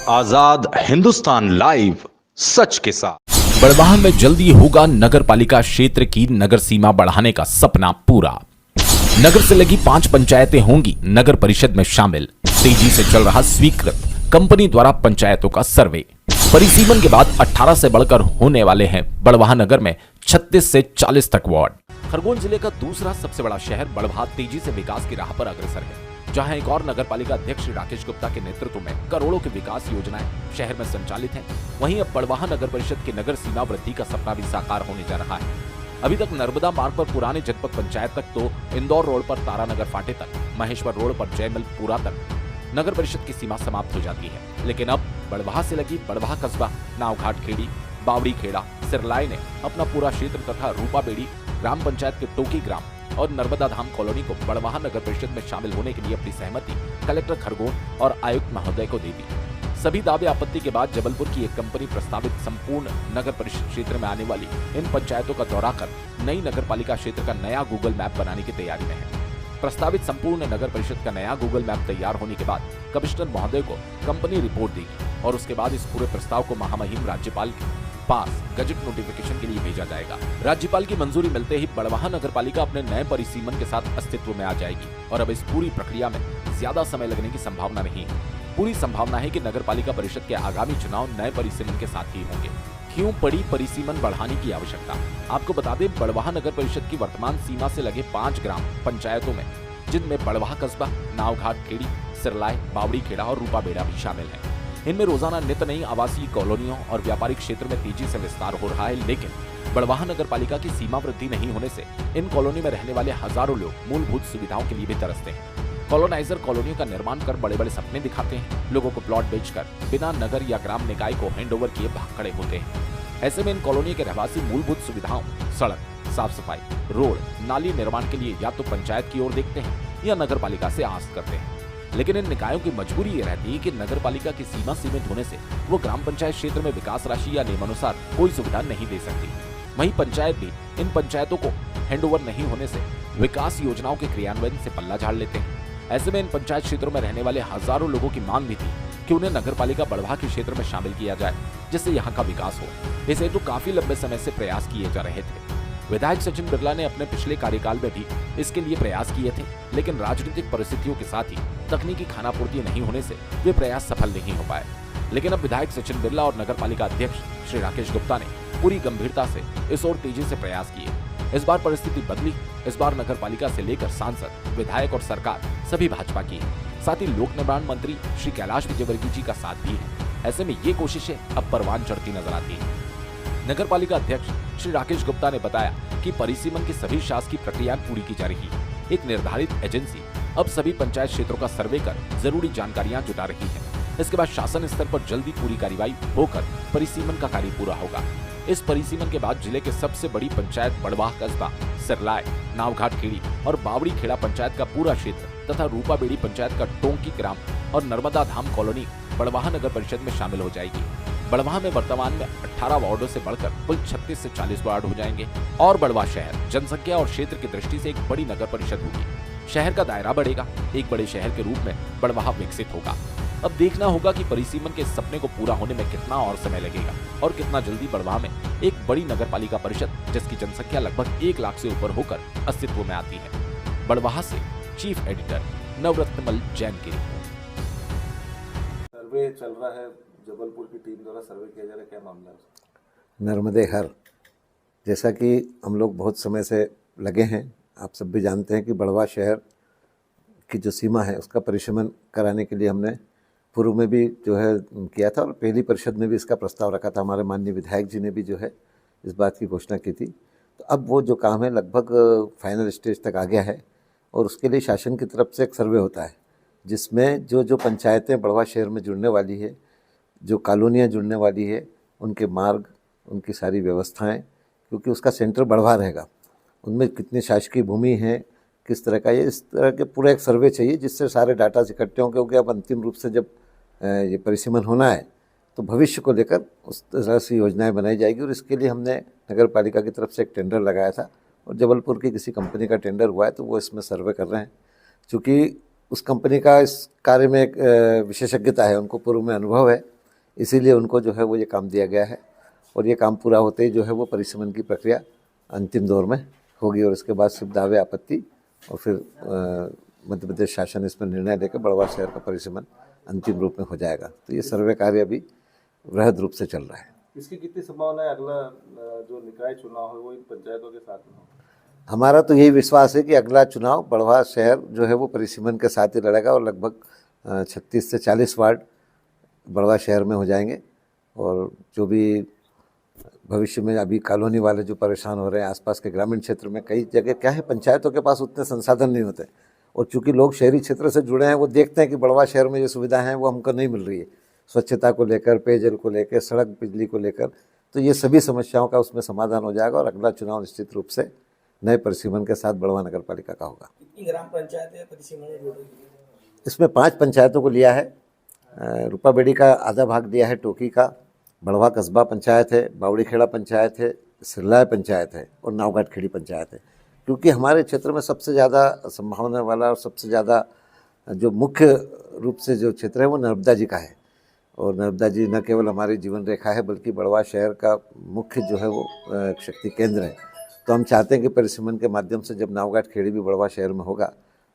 आजाद Hindustan live, सच के साथ। बड़वाह में जल्दी होगा नगर पालिका क्षेत्र की नगर सीमा बढ़ाने का सपना पूरा। नगर से लगी 5 पंचायतें होंगी नगर परिषद में शामिल। तेजी से चल रहा स्वीकृत कंपनी द्वारा पंचायतों का सर्वे। परिसीमन के बाद 18 से बढ़कर होने वाले हैं बड़वाह नगर में 36 से 40 तक वार्ड। खरगोन जिले का दूसरा सबसे बड़ा शहर बड़वाह तेजी से विकास की राह पर अग्रसर है, जहां एक और नगर पालिका अध्यक्ष श्री राकेश गुप्ता के नेतृत्व में करोड़ों की विकास योजनाएं शहर में संचालित हैं। वहीं अब बड़वाह नगर परिषद की नगर सीमा वृद्धि का सपना भी साकार होने जा रहा है। अभी तक नर्मदा मार्ग पर पुराने जनपद पंचायत तक, तो इंदौर रोड पर तारानगर फाटे तक, महेश्वर रोड पर जयमलपुरा तक नगर परिषद की सीमा समाप्त हो जाती है। लेकिन अब बड़वाह से लगी बड़वाह कस्बा, नावघाट खेड़ी, बावड़ी खेड़ा, सिरलाई ने अपना पूरा क्षेत्र तथा रूपा बेड़ी ग्राम पंचायत के टोकी ग्राम और नर्मदा धाम कॉलोनी को बड़वाह नगर परिषद में शामिल होने के लिए अपनी सहमति कलेक्टर खरगोन और आयुक्त महोदय को दे दी। सभी दावे आपत्ति के बाद जबलपुर की एक कंपनी प्रस्तावित संपूर्ण नगर परिषद क्षेत्र में आने वाली इन पंचायतों का दौरा कर नई नगर पालिका क्षेत्र का नया गूगल मैप बनाने की तैयारी में है। प्रस्तावित संपूर्ण नगर परिषद का नया गूगल मैप तैयार होने के बाद कमिश्नर महोदय को कंपनी रिपोर्ट देगी और उसके बाद इस पूरे प्रस्ताव को महामहिम राज्यपाल के पास गजट नोटिफिकेशन के लिए भेजा जाएगा। राज्यपाल की मंजूरी मिलते ही बड़वाह नगर पालिका अपने नए परिसीमन के साथ अस्तित्व में आ जाएगी और अब इस पूरी प्रक्रिया में ज्यादा समय लगने की संभावना नहीं है। पूरी संभावना है कि नगर पालिका परिषद के आगामी चुनाव नए परिसीमन के साथ ही होंगे। क्यों पड़ी परिसीमन बढ़ाने की आवश्यकता? आपको बता दें, बड़वाह नगर परिषद की वर्तमान सीमा से लगे 5 ग्राम पंचायतों में, जिनमें बड़वाह कस्बा, नावघाट खेड़ी, सिरलाई, बावड़ी खेड़ा और रूपा बेड़ा भी शामिल है। इनमें रोजाना नित नई आवासीय कॉलोनियों और व्यापारिक क्षेत्र में तेजी से विस्तार हो रहा है, लेकिन बड़वाह नगर पालिका की सीमा वृद्धि नहीं होने से इन कॉलोनी में रहने वाले हजारों लोग मूलभूत सुविधाओं के लिए भी तरसते हैं। कॉलोनाइजर कॉलोनियों का निर्माण कर बड़े बड़े सपने दिखाते हैं, लोगों को प्लॉट बेचकर बिना नगर या ग्राम निकाय को हैंडओवर किए भाग खड़े होते हैं। ऐसे में इन कॉलोनी के रहवासी मूलभूत सुविधाओं, सड़क, साफ सफाई, रोड, नाली निर्माण के लिए या तो पंचायत की ओर देखते हैं या नगर पालिका से आस करते हैं। लेकिन इन निकायों की मजबूरी ये रहती है कि नगर पालिका की सीमा सीमित होने से वो ग्राम पंचायत क्षेत्र में विकास राशि या नियमानुसार कोई सुविधा नहीं दे सकती। वहीं पंचायत भी इन पंचायतों को हैंडओवर नहीं होने से विकास योजनाओं के क्रियान्वयन से पल्ला झाड़ लेते हैं। ऐसे में इन पंचायत क्षेत्रों में रहने वाले हजारों लोगों की मांग भी थी कि उन्हें नगर पालिका बड़वाह के क्षेत्र में शामिल किया जाए, जिससे यहाँ का विकास हो। इस हेतु काफी लंबे समय से प्रयास किए जा रहे थे। विधायक सचिन बिरला ने अपने पिछले कार्यकाल में भी इसके लिए प्रयास किए थे, लेकिन राजनीतिक परिस्थितियों के साथ ही तकनीकी खानापूर्ति नहीं होने से वे प्रयास सफल नहीं हो पाए। लेकिन अब विधायक सचिन बिरला और नगर पालिका अध्यक्ष श्री राकेश गुप्ता ने पूरी गंभीरता से इस ओर तेजी से प्रयास किए। इस बार परिस्थिति बदली। इस बार नगर पालिका से लेकर सांसद, विधायक और सरकार सभी भाजपा की है। साथ ही लोक निर्माण मंत्री श्री कैलाश विजयवर्गीय जी का साथ भी है। ऐसे में ये कोशिशें अब परवान चढ़ती नजर आती है। नगर पालिका अध्यक्ष श्री राकेश गुप्ता ने बताया कि परिसीमन की सभी शासकीय प्रक्रियाएं पूरी की जा रही है। एक निर्धारित एजेंसी अब सभी पंचायत क्षेत्रों का सर्वे कर जरूरी जानकारियां जुटा रही है। इसके बाद शासन स्तर पर जल्दी पूरी कार्रवाई होकर परिसीमन का कार्य पूरा होगा। इस परिसीमन के बाद जिले के सबसे बड़ी पंचायत बड़वाह कस्बा, सिरलाई, नावघाट खेड़ी और बावड़ी खेड़ा पंचायत का पूरा क्षेत्र तथा रूपा बेड़ी पंचायत का टोंकी ग्राम और नर्मदा धाम कॉलोनी बड़वाह नगर परिषद में शामिल हो जाएगी। बड़वाह में वर्तमान में 18 वार्डों से बढ़कर कुल 36 से 40 वार्ड हो जाएंगे और बड़वाह शहर जनसंख्या और क्षेत्र की दृष्टि से एक बड़ी नगर परिषद होगी। शहर का दायरा बढ़ेगा, एक बड़े शहर के रूप में बड़वाह विकसित होगा। अब देखना होगा कि परिसीमन के सपने को पूरा होने में कितना और समय लगेगा और कितना जल्दी बड़वाह में एक बड़ी नगर पालिका परिषद, जिसकी जनसंख्या लगभग 1 लाख से ऊपर होकर अस्तित्व में आती है। बड़वाह से चीफ एडिटर नवरत्नमल जैन की रिपोर्ट। सर्वे चल रहा है, जबलपुर की टीम द्वारा सर्वे किया जा रहा है, क्या मामला है? नर्मदे हर, जैसा कि हम लोग बहुत समय से लगे हैं, आप सब भी जानते हैं कि बड़वाह शहर की जो सीमा है उसका परिसीमन कराने के लिए हमने पूर्व में भी जो है किया था और पहली परिषद में भी इसका प्रस्ताव रखा था। हमारे माननीय विधायक जी ने भी जो है इस बात की घोषणा की थी। तो अब वो जो काम है लगभग फाइनल स्टेज तक आ गया है और उसके लिए शासन की तरफ से एक सर्वे होता है, जिसमें जो पंचायतें बड़वाह शहर में जुड़ने वाली है, जो कॉलोनियाँ जुड़ने वाली है, उनके मार्ग, उनकी सारी व्यवस्थाएं, क्योंकि उसका सेंटर बड़वाह रहेगा, उनमें कितनी शासकीय भूमि है, किस तरह का, ये इस तरह के पूरा एक सर्वे चाहिए जिससे सारे डाटा इकट्ठे हों। क्योंकि अब अंतिम रूप से जब ये परिसीमन होना है तो भविष्य को लेकर उस तरह से योजनाएं बनाई जाएगी और इसके लिए हमने नगर पालिका की तरफ से एक टेंडर लगाया था और जबलपुर की किसी कंपनी का टेंडर हुआ है, तो वो इसमें सर्वे कर रहे हैं। चूँकि उस कंपनी का इस कार्य में एक विशेषज्ञता है, उनको पूर्व में अनुभव है, इसीलिए उनको जो है वो ये काम दिया गया है और ये काम पूरा होते ही जो है वो परिसीमन की प्रक्रिया अंतिम दौर में होगी और इसके बाद सिर्फ दावे आपत्ति और फिर मध्य प्रदेश शासन इसमें निर्णय लेकर बड़वा शहर का परिसीमन अंतिम रूप में हो जाएगा। तो ये सर्वे कार्य अभी वृहद रूप से चल रहा है। इसकी कितनी संभावना है अगला जो निकाय चुनाव है वो इन पंचायतों के साथ में हो? हमारा तो यही विश्वास है कि अगला चुनाव बड़वा शहर जो है वो परिसीमन के साथ ही लड़ेगा और लगभग 36 से 40 वार्ड बड़वा शहर में हो जाएंगे। और जो भी भविष्य में अभी कॉलोनी वाले जो परेशान हो रहे हैं, आसपास के ग्रामीण क्षेत्र में कई जगह क्या है, पंचायतों के पास उतने संसाधन नहीं होते और चूंकि लोग शहरी क्षेत्र से जुड़े हैं, वो देखते हैं कि बड़वा शहर में ये सुविधाएं हैं वो हमको नहीं मिल रही है, स्वच्छता को लेकर, पेयजल को लेकर, सड़क बिजली को लेकर। तो ये सभी समस्याओं का उसमें समाधान हो जाएगा और अगला चुनाव निश्चित रूप से नए परिसीमन के साथ बड़वा नगर पालिका का होगा। कितनी ग्राम पंचायतें परिसीमन में जुड़ी हुई है? इसमें 5 पंचायतों को लिया है। रूपाबेड़ी का आधा भाग दिया है, टोकी का, बड़वा कस्बा पंचायत है, बावड़ीखेड़ा पंचायत है, सिरलाय पंचायत है और नावघाट खेड़ी पंचायत है। क्योंकि हमारे क्षेत्र में सबसे ज़्यादा संभावना वाला और सबसे ज़्यादा जो मुख्य रूप से जो क्षेत्र है वो नर्मदा जी का है और नर्मदा जी न केवल हमारी जीवन रेखा है बल्कि बड़वा शहर का मुख्य जो है वो शक्ति केंद्र है। तो हम चाहते हैं कि परिसीमन के माध्यम से जब नावघाट खेड़ी भी बड़वा शहर में होगा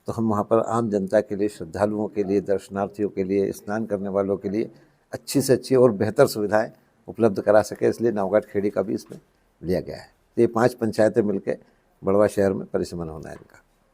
तो हम वहाँ पर आम जनता के लिए, श्रद्धालुओं के लिए, दर्शनार्थियों के लिए, स्नान करने वालों के लिए अच्छी से अच्छी और बेहतर सुविधाएं उपलब्ध करा सके, इसलिए नावघाट खेड़ी का भी इसमें लिया गया है। तो ये 5 पंचायतें मिलकर बड़वा शहर में परिसीमन होना है इनका।